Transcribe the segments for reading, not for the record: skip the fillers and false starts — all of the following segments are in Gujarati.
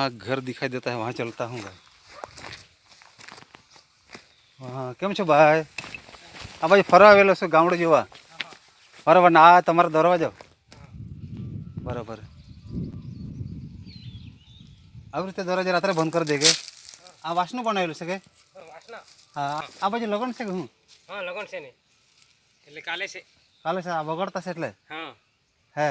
वहाँ घर दिखाई देता है, वहाँ चलता हूँ भाई। हाँ केम छो भाई? आ भाई फरवा आवेलो छो गामडे जोवा? बराबर ना, आ तमारो दरवाજો बराबर। આવી રીતે દરવાજા રાત્રે બંધ કરી દે કે આ વાસનું બનાવેલું છે કે? હા આ બાજુ લગન છે કે હું? હા લગન છે ને, એટલે કાલે છે. કાલે છે? આ બગડતા છે એટલે હા હે?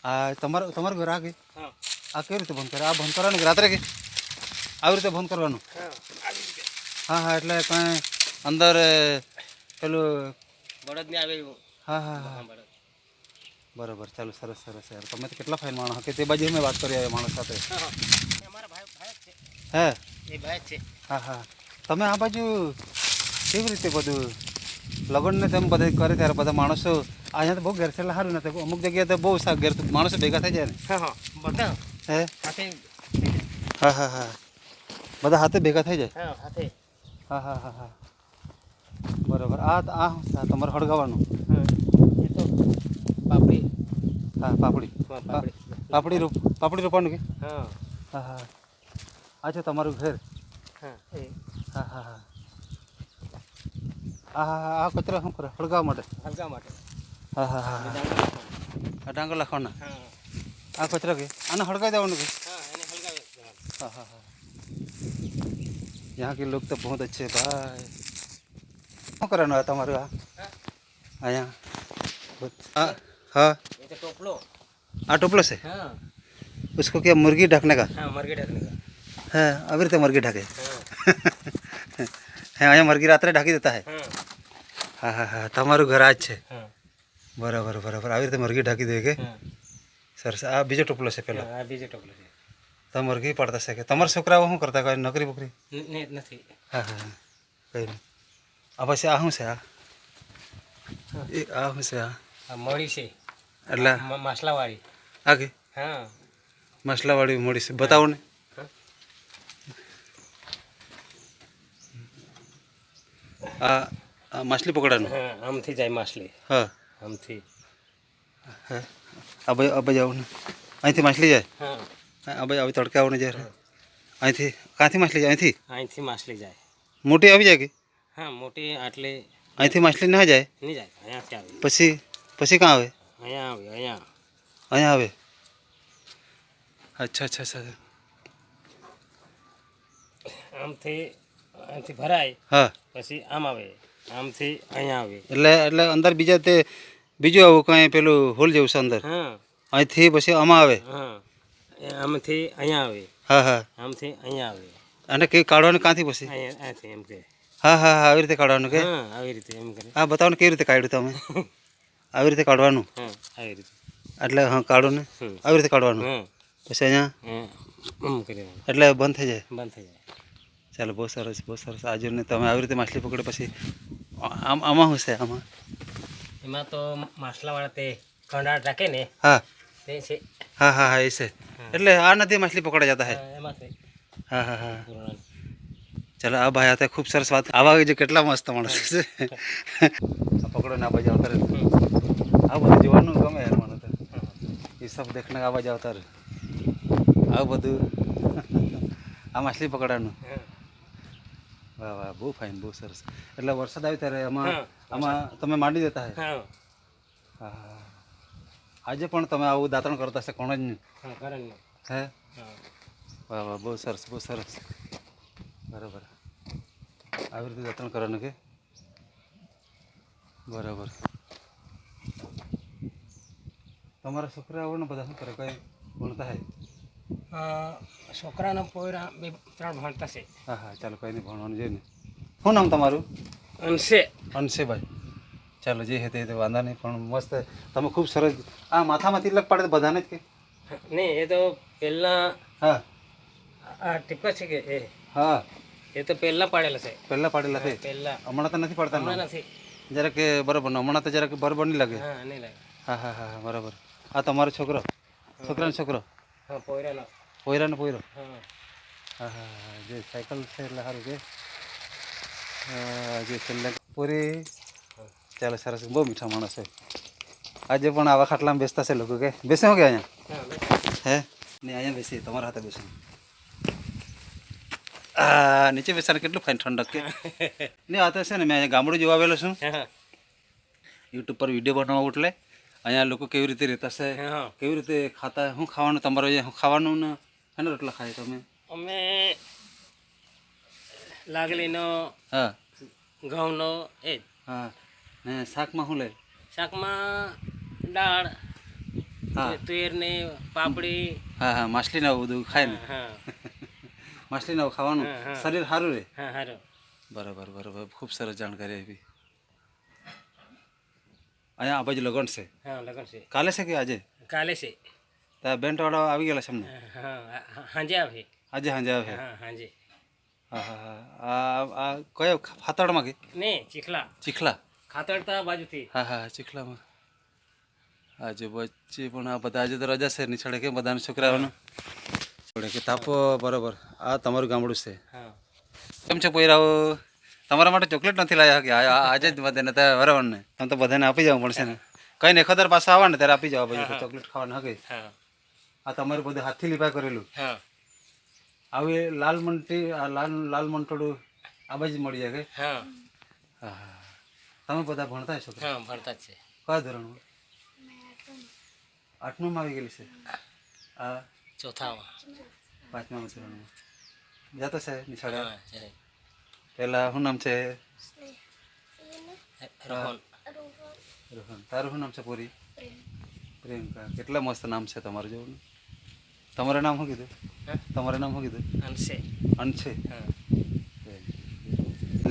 આ તમારું ઘર આ કે હા આ કેવી રીતે બંધ કરે? આ બંધ કરવાનું કે રાત્રે કે આવી રીતે બંધ કરવાનું? હા આવી રીતે. હા હા એટલે કંઈ અંદર પેલું બળદ ને આવે એવું. હા હા હા બળદ. બરાબર, ચાલો સરસ સરસ યાર. તમે તો કેટલા ફાઇન માણસ કે તે બાજુ મેં વાત કરી આવ્યા માણસ સાથે અમારા ભાઈ જ છે. હે? એ ભાઈ જ છે. હા હા તમે આ બાજુ કેવી રીતે બધું લગ્નને તેમ બધા કરે ત્યારે બધા માણસો અહીંયા તો બહુ ઘેરછેલા સારું નથી, અમુક જગ્યાએ તો બહુ ઘેર માણસો ભેગા થઈ જાય ને? હા હા બધા હે? સાથે. હા હા હા બધા હાથે ભેગા થઈ જાય? હા સાથે. હા હા હા હા બરાબર. આ તમારે હળગાવાનું? હા એ તો પાપડી. હા પાપડી. હા પાપડી રોપવાનું કે? હા હા હા આ છે તમારું ઘર? હા એ હા હા હા હા હા આ કચરા શું કરે? હળગાવવા માટે? હલકા માટે. હા હા હા હા આ ડાંગર લાખવાના? હા આ કચરા કે આને હળગાવી દેવાનું કે? હા એને હલકાવે. हाँ हाँ हाँ यहाँ के लोग तो बहुत अच्छे हैं भाई। क्या करना है तुम्हारे यहाँ? यहाँ हाँ हाँ ये तो टोपलो. टोपलो से हाँ उसको क्या मुर्गी ढकने का हाँ मरगे ढकने का. है? अभी तो मुर्गी ढके हाँ है यहाँ मुर्गी रात्रे ढकी देता है? हाँ हाँ हाँ हाँ તમારું ઘર આ જ છે? हाँ બરાબર બરાબર આવી રીતે મુર્ગી ઢાંકી દે કે? हाँ સરસ. આ બીજો ટોપલો છે પેલો? આ બીજો ટોપલો છે. તમે મુર્ગી પાડતા છે કે? તમારા છોકરાઓ શું કરતા, કોઈ નોકરી બોકરી? નથી. હા હા હા કંઈ નહીં. આ પછી આ શું છે? આ એ આ શું છે? આ મળી છે એટલે મસલાવાળી. આ કે હા મસલાવાળી મોડી છે? બતાવો ને. આ માછલી પકડવાનું? હા આમથી જાય માછલી. હા આમથી. હે આ બાજુ આવો ને, અહીંથી માછલી જાય? હા આ બાજુ આવી તડકે આવો ને જ્યારે અહીંથી ક્યાંથી માછલી જાય? અહીંથી અહીંથી માછલી જાય. મોટી આવી જાય કે? હા મોટી આટલે અહીંથી માછલી ના જાય? નહીં જાય, અહીંયાથી આવે. પછી ક્યાં આવે? અહીંયા આવે. અહીંયા આવે? અચ્છા અચ્છા અચ્છા આમથી અહીંથી ભરાય હા પછી આમ આવે, આમથી અહીંયા આવે. એટલે અંદર બીજા તે બીજું આવું કંઈ પેલું હોલ જેવું છે અંદર? હા અહીંથી પછી આમાં આવે? હા આમથી અહીંયા આવે, હા હા આમથી અહીંયા આવે. અને કઈ કાઢવાનું ક્યાંથી પછી? અહીંયાથી એમ કે. હા હા હા આવી રીતે કાઢવાનું કે? હા આવી રીતે એમ કરે. હા બતાવો ને કેવી રીતે કાઢ્યું તમે? આવી રીતે કાઢવાનું? હા આવી રીતે. એટલે હા કાઢો ને આવી રીતે કાઢવાનું. હા પછી અહીંયા એમ કરી એટલે બંધ થઈ જાય? બંધ થઈ જાય. ચાલો બહુ સરસ બહુ સરસ. આજુ ને તમે આવી રીતે માછલી પકડે પછી આમાં શું છે? આમાં એમાં તો માછલાવાળા તે કંડાળ રાખે ને હા તે છે. હા હા હા એ છે. એટલે આ નથી માછલી પકડા જતા હે? એમાં છે. હા હા હા ચાલો આ ભાઈ હતા ખૂબ સરસ વાત. આવા જે કેટલા મસ્ત માણસ છે. પકડો ને આ બાજુ આવતા રહે. આ બધું જોવાનું ગમે યાર મને તો. એ સબ દેખને આ બાજુ આવતા રહે. આવું બધું આ માછલી પકડવાનું. વાહ વાહ બહુ ફાઇન બહુ સરસ. એટલે વરસાદ આવે ત્યારે આમાં તમે માંડી દેતા હે? હા હા હા આજે પણ તમે આવું દાંતણ કરતા હશે કોણ જ નહીં? હે વાહ વાહ બહુ સરસ બહુ સરસ. બરાબર આવી રીતે દાંતણ કરવાનું કે? બરાબર. તમારા છોકરાઓ ને બધા શું કરે, કઈ ભણતા હે? છોકરાના પોયરા 2-3 ભણતા છે. હા હા ચાલો કંઈ નહીં, ભણવાનું જોઈએ ને. શું નામ તમારું? અંશે. અંશેભાઈ. ચાલો જે હે તે વાંધા નહીં, પણ મસ્ત તમે ખૂબ સરસ. આ માથામાં તિલક પાડે બધાને જ કે? નહીં એ તો પહેલાં હા આ ટીપા છે કે એ હા એ તો પહેલાં પાડેલા છે. પહેલાં પાડેલા છે? પહેલાં હમણાં તો નથી પાડતા? હમણાં નથી. જરાક બરાબર હમણાં તો જરાક બરાબર નહીં લાગે. હા નહીં લાગે. હા હા હા બરાબર. આ તમારો છોકરો? છોકરાનો છોકરો? હા પોયરાનો. પોયરાનો પોયરો? હા હા હા હા જે સાયકલ છે એટલે સારું કે જે છેલ્લે પૂરી. ચાલો સરસ બહુ મીઠા માણસ છે. આજે પણ આવા ખાટલામાં બેસતા છે લોકો કે બેસે? શું કે અહીંયા હા હે ને અહીંયા બેસી તમારા હાથે બેસું નીચે બેસાને કેટલું ફાઇન ઠંડક કે ને આ તો છે ને મેં અહીંયા ગામડું જોવા આવેલો છું યુટ્યુબ પર વિડીયો બનાવવા એટલે અહીંયા લોકો કેવી રીતે રહેતા છે કેવી રીતે ખાતા શું ખાવાનું તમારે શું ખાવાનું ને શેના રોટલા ખાય તમે અમે લાગલીનો હા ઘઉંનો એ જ હા ને શાકમાં શું લે શાકમાં દાળ હા તુવેર ને પાપડી હા હા માછલીને આવું બધું ખાય ને હા માછલીને આવું ખાવાનું હા, હા. શરીર સારું રહે હા સારું બરાબર બરાબર ખૂબ સરસ જાણકારી આપી અહીંયા આ બાજુ લગન છે હા લગન છે કાલે છે કે આજે કાલે છે ત્યાં બેન્ટવાળા આવી ગયેલા છે એમને હા સાંજે આવે આજે સાંજે આવે હા સાંજે હા હા હા આ કયો ખાતડમાં કે ને ચીખલા ચીખલા ખાતરતા બાજુથી હા હા ચીખલામાં આજે વચ્ચે પણ આ બધા આજે તો રજા છે નિશાળે કે બધાને છોકરાઓને જોડે કે તાપો બરાબર આ તમારું ગામડું છે હા કેમ છે પોયરાઓ તમારા માટે ચોકલેટ નથી લાવ્યા કે આજે જ બધાને ત્યાં વરાવણને તમે તો બધાને આપી જવું પડશે ને કંઈ ને ખદર પાસે આવવા ને ત્યારે આપી જવા ભાઈ ચોકલેટ ખાવાના હકે હા આ તમારું બધું હાથથી લીપા કરેલું હા આવી લાલ મંટી આ લાલ મંટોડું આ બાજુ મળી જાય કે હા હા હા તમે બધા ભણતા છો હા ભણતા જ છે કયા ધોરણમાં 8મું આવી ગયેલી છે આ ચોથામાં 5મા ધોરણમાં જતો છે નિશાળે હા છે પહેલા શું નામ છે રોહન રોહન તારું શું નામ છે પૂરી પ્રિયંકા કેટલા મસ્ત નામ છે તમારું જેવું ને તમારું નામ શું કીધું હા તમારું નામ શું કીધું અંશે અંશે હા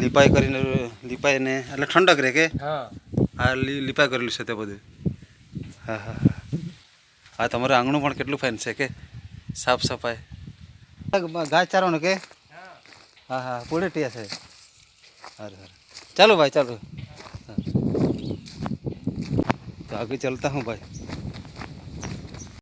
લીપાઈ કરીને લીપાઈને એટલે ઠંડક રહે કે હા આ લીપાઈ કરેલું છે તે બધું હા હા હા આ તમારું આંગણું પણ કેટલું ફાઇન છે કે સાફ સફાઈ ગાય ચારવાનું કે હા હા પૂરે ટીયા છે સારું સારું ચાલો ભાઈ ચાલો હા તો આગળ ચલતા હું ભાઈ